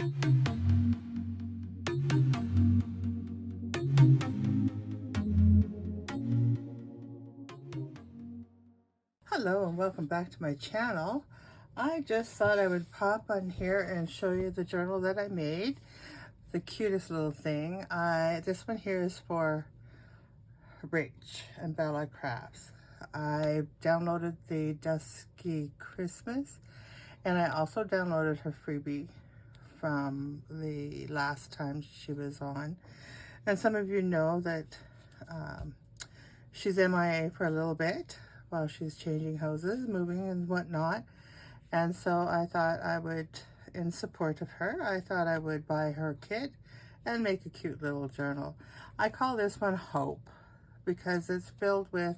Hello and welcome back to my channel. I just thought I would pop on here and show you the journal that I made. The cutest little thing. This one here is for RachandBella Crafts. I downloaded the Dusky Christmas, and I also downloaded her freebie from the last time she was on. And some of you know that she's MIA for a little bit while she's changing houses, moving and whatnot. And so I thought I would, in support of her, I thought I would buy her kit and make a cute little journal. I call this one Hope because it's filled with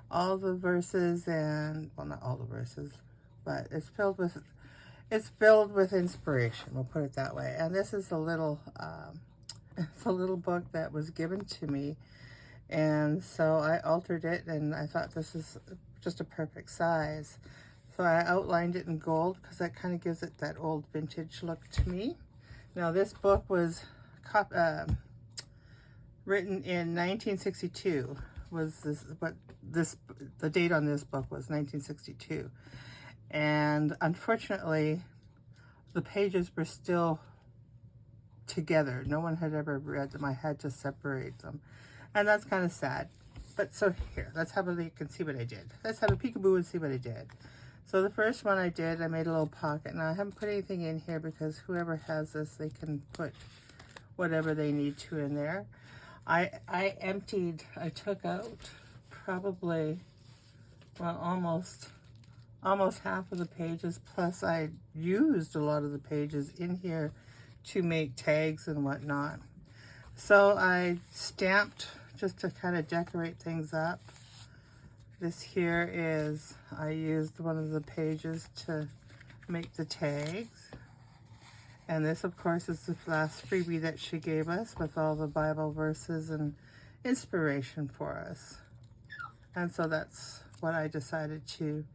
all the verses and, well, not all the verses, but it's filled with inspiration, we'll put it that way. And this is a little, it's a little book that was given to me. And so I altered it, and I thought this is just a perfect size. So I outlined it in gold because that kind of gives it that old vintage look to me. Now this book was written in 1962. The date on this book was 1962. And unfortunately, the pages were still together. No one had ever read them. I had to separate them. And that's kind of sad. But so here, let's have a look and see what I did. Let's have a peekaboo and see what I did. So the first one I did, I made a little pocket. Now I haven't put anything in here because whoever has this, they can put whatever they need to in there. I took out probably, well, almost half of the pages, plus I used a lot of the pages in here to make tags and whatnot. So I stamped just to kind of decorate things up. This here is, I used one of the pages to make the tags. And this, of course, is the last freebie that she gave us with all the Bible verses and inspiration for us. And so that's what I decided to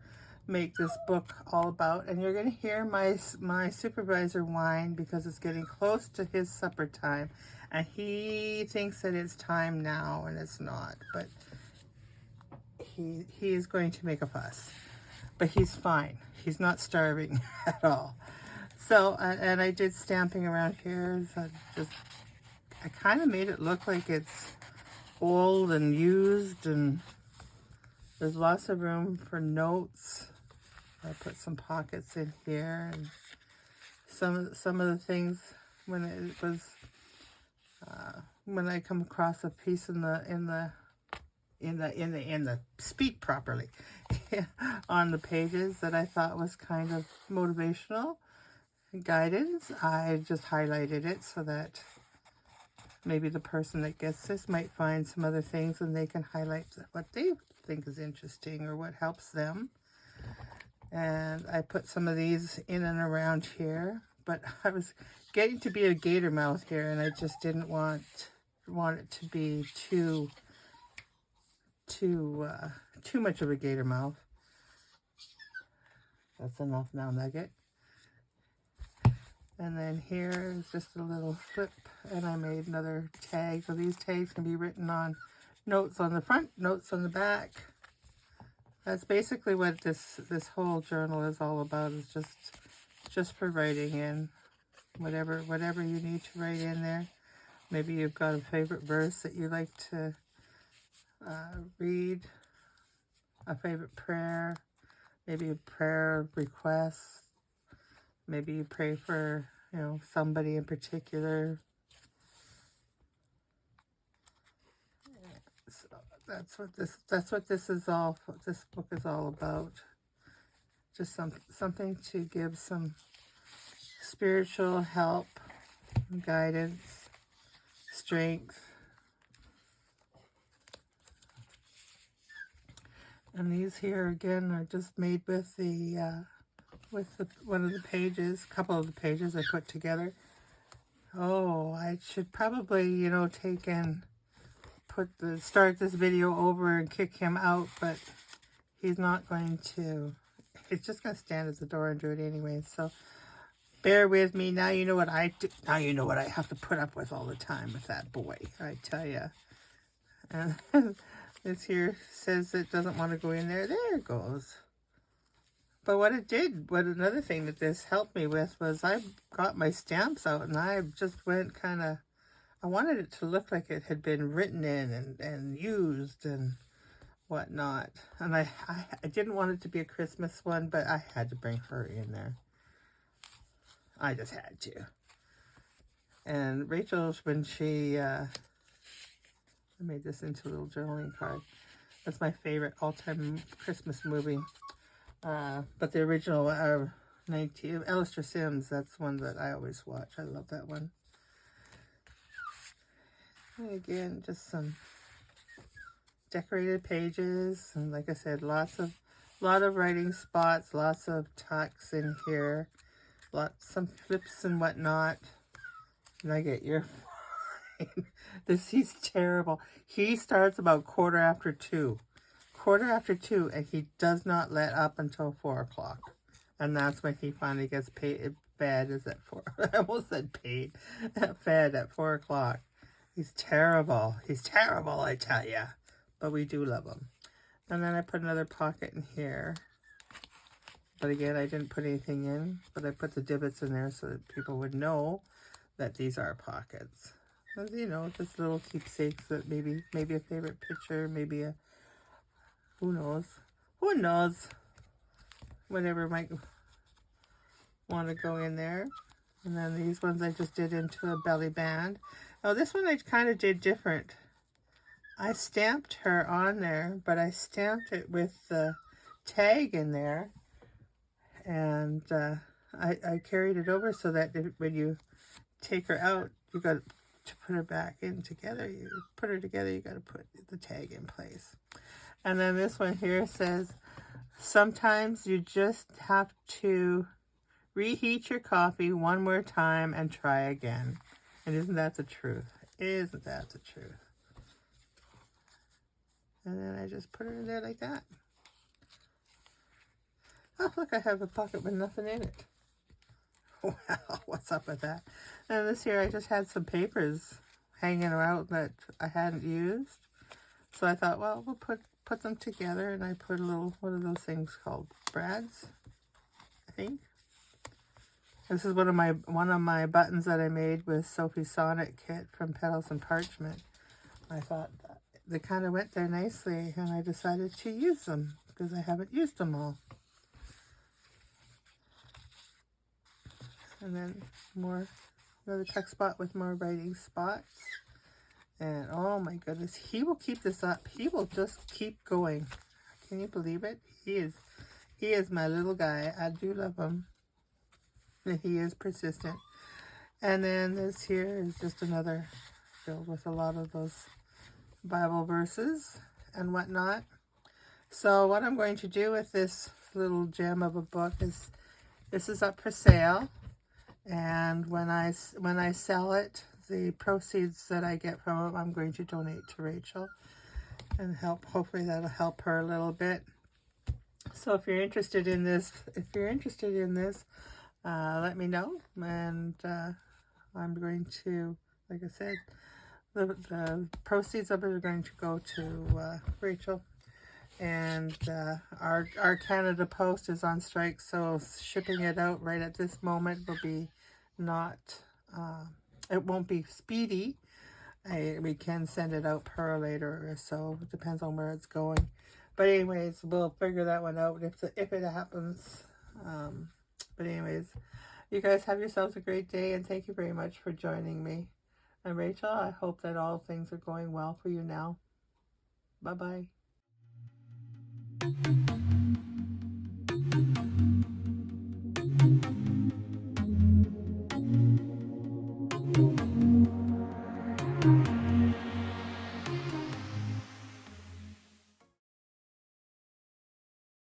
make this book all about. And you're going to hear my supervisor whine because it's getting close to his supper time. And he thinks that it's time now, and it's not. But he is going to make a fuss. But he's fine. He's not starving at all. So, and I did stamping around here. So I kind of made it look like it's old and used, and there's lots of room for notes. I put some pockets in here, and some of the things when it was when I come across a piece in the speak properly on the pages that I thought was kind of motivational guidance, I just highlighted it so that maybe the person that gets this might find some other things and they can highlight what they think is interesting or what helps them. And I put some of these in and around here, but I was getting to be a gator mouth here, and I just didn't want it to be too much of a gator mouth. That's enough now, Nugget. And then here is just a little flip, and I made another tag. So these tags can be written on notes on the front, notes on the back. That's basically what this whole journal is all about, is just for writing in whatever you need to write in there. Maybe you've got a favorite verse that you like to read, a favorite prayer, maybe a prayer request. Maybe you pray for, somebody in particular. So that's what this book is all about. Just something to give some spiritual help, guidance, strength. And these here again are just made with one of the pages, a couple of the pages I put together. Oh, I should probably, take and start this video over and kick him out, but he's not going to. He's just going to stand at the door and do it anyway. So bear with me. Now you know what I do. Now you know what I have to put up with all the time with that boy, I tell you. And this here says it doesn't want to go in there. There it goes. But what another thing that this helped me with was I got my stamps out and I just went kind of, I wanted it to look like it had been written in and used and whatnot. And I didn't want it to be a Christmas one, but I had to bring her in there. I just had to. And Rachel's, when she, I made this into a little journaling card. That's my favorite all-time Christmas movie. But the original, Alistair Sims, that's one that I always watch. I love that one. And again, just some decorated pages. And like I said, lot of writing spots, lots of tucks in here. Some flips and whatnot. And I get your... he's terrible. He starts about 2:15. 2:15, and he does not let up until 4 o'clock. And that's when he finally gets paid. Bed is at 4. I almost said paid. Fed at 4 o'clock. He's terrible. He's terrible, I tell you. But we do love him. And then I put another pocket in here. But again, I didn't put anything in. But I put the divots in there so that people would know that these are pockets. And, you know, just little keepsakes that maybe a favorite picture, maybe a... Who knows? Who knows? Whatever might want to go in there. And then these ones I just did into a belly band. Oh, this one I kind of did different. I stamped her on there, but I stamped it with the tag in there. And I carried it over so that when you take her out, you got to put her back in together. You put her together, you got to put the tag in place. And then this one here says, sometimes you just have to reheat your coffee one more time and try again. And isn't that the truth? Isn't that the truth? And then I just put her in there like that. Oh, look, I have a pocket with nothing in it. Wow, what's up with that? And this here, I just had some papers hanging around that I hadn't used. So I thought, well, we'll put them together, and I put a little, what are those things called? Brads, I think. This is one of my buttons that I made with Sophie's Sonnet kit from Petals and Parchment. I thought they kind of went there nicely, and I decided to use them because I haven't used them all. And then another tuck spot with more writing spots. And oh my goodness, he will keep this up. He will just keep going. Can you believe it? He is my little guy. I do love him. And he is persistent. And then this here is just another filled with a lot of those Bible verses and whatnot. So what I'm going to do with this little gem of a book is, this is up for sale. And when I sell it, the proceeds that I get from it, I'm going to donate to Rachel and hopefully that'll help her a little bit. So if you're interested in this, let me know. And I'm going to, like I said, the proceeds of it are going to go to Rachel. And our Canada Post is on strike, so shipping it out right at this moment will be not, it won't be speedy. We can send it out per later or so. It depends on where it's going. But anyways, we'll figure that one out if it happens. But anyways, you guys have yourselves a great day, and thank you very much for joining me. And Rachel, I hope that all things are going well for you now. Bye-bye.